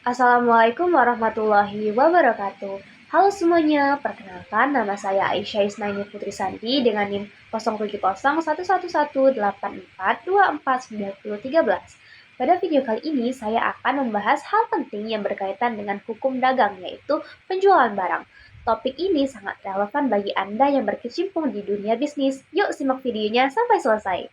Assalamualaikum warahmatullahi wabarakatuh. Halo semuanya, perkenalkan nama saya Aisyah Isnaini Putri Sandi dengan NIM 07011184249013. Pada video kali ini saya akan membahas hal penting yang berkaitan dengan hukum dagang, yaitu penjualan barang. Topik ini sangat relevan bagi Anda yang berkecimpung di dunia bisnis. Yuk simak videonya sampai selesai.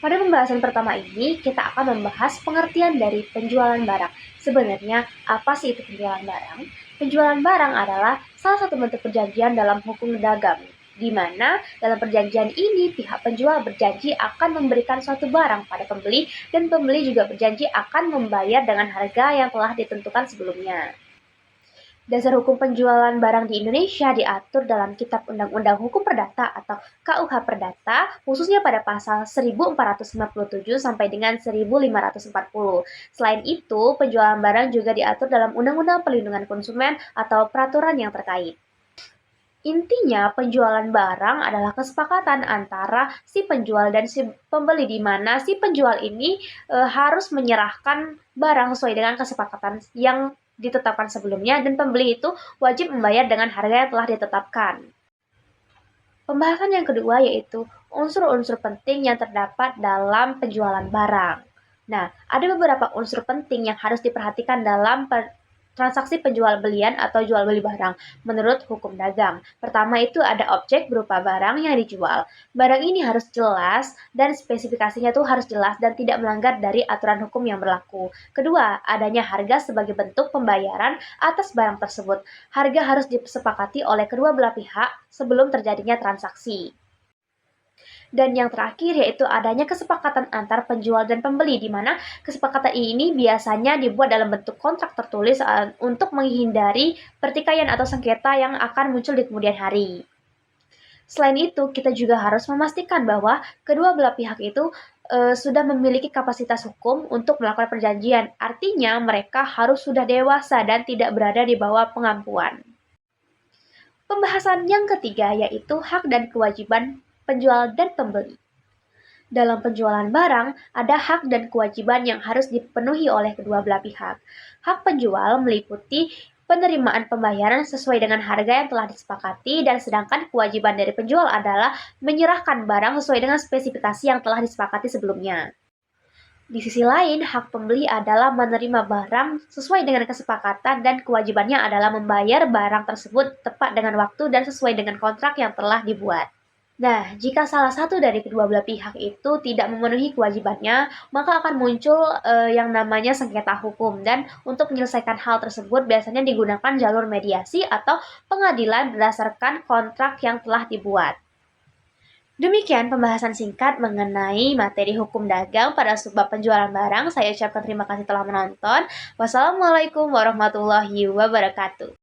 Pada pembahasan pertama ini, kita akan membahas pengertian dari penjualan barang. Sebenarnya, apa sih itu penjualan barang? Penjualan barang adalah salah satu bentuk perjanjian dalam hukum dagang, di mana dalam perjanjian ini pihak penjual berjanji akan memberikan suatu barang pada pembeli dan pembeli juga berjanji akan membayar dengan harga yang telah ditentukan sebelumnya. Dasar hukum penjualan barang di Indonesia diatur dalam Kitab Undang-Undang Hukum Perdata atau KUH Perdata, khususnya pada pasal 1457 sampai dengan 1540. Selain itu, penjualan barang juga diatur dalam Undang-Undang Perlindungan Konsumen atau peraturan yang terkait. Intinya, penjualan barang adalah kesepakatan antara si penjual dan si pembeli, di mana si penjual ini harus menyerahkan barang sesuai dengan kesepakatan yang ditetapkan sebelumnya, dan pembeli itu wajib membayar dengan harga yang telah ditetapkan. Pembahasan yang kedua yaitu unsur-unsur penting yang terdapat dalam penjualan barang. Nah, ada beberapa unsur penting yang harus diperhatikan dalam transaksi penjual belian atau jual beli barang menurut hukum dagang. Pertama itu ada objek berupa barang yang dijual. Barang ini harus jelas dan spesifikasinya tuh harus jelas dan tidak melanggar dari aturan hukum yang berlaku. Kedua, adanya harga sebagai bentuk pembayaran atas barang tersebut. Harga harus disepakati oleh kedua belah pihak sebelum terjadinya transaksi. Dan yang terakhir yaitu adanya kesepakatan antar penjual dan pembeli, di mana kesepakatan ini biasanya dibuat dalam bentuk kontrak tertulis untuk menghindari pertikaian atau sengketa yang akan muncul di kemudian hari. Selain itu, kita juga harus memastikan bahwa kedua belah pihak itu sudah memiliki kapasitas hukum untuk melakukan perjanjian. Artinya, mereka harus sudah dewasa dan tidak berada di bawah pengampuan. Pembahasan yang ketiga yaitu hak dan kewajiban penjual dan pembeli. Dalam penjualan barang, ada hak dan kewajiban yang harus dipenuhi oleh kedua belah pihak. Hak penjual meliputi penerimaan pembayaran sesuai dengan harga yang telah disepakati, dan sedangkan kewajiban dari penjual adalah menyerahkan barang sesuai dengan spesifikasi yang telah disepakati sebelumnya. Di sisi lain, hak pembeli adalah menerima barang sesuai dengan kesepakatan dan kewajibannya adalah membayar barang tersebut tepat dengan waktu dan sesuai dengan kontrak yang telah dibuat. Nah, jika salah satu dari kedua belah pihak itu tidak memenuhi kewajibannya, maka akan muncul yang namanya sengketa hukum, dan untuk menyelesaikan hal tersebut biasanya digunakan jalur mediasi atau pengadilan berdasarkan kontrak yang telah dibuat. Demikian pembahasan singkat mengenai materi hukum dagang pada bab penjualan barang. Saya ucapkan terima kasih telah menonton. Wassalamualaikum warahmatullahi wabarakatuh.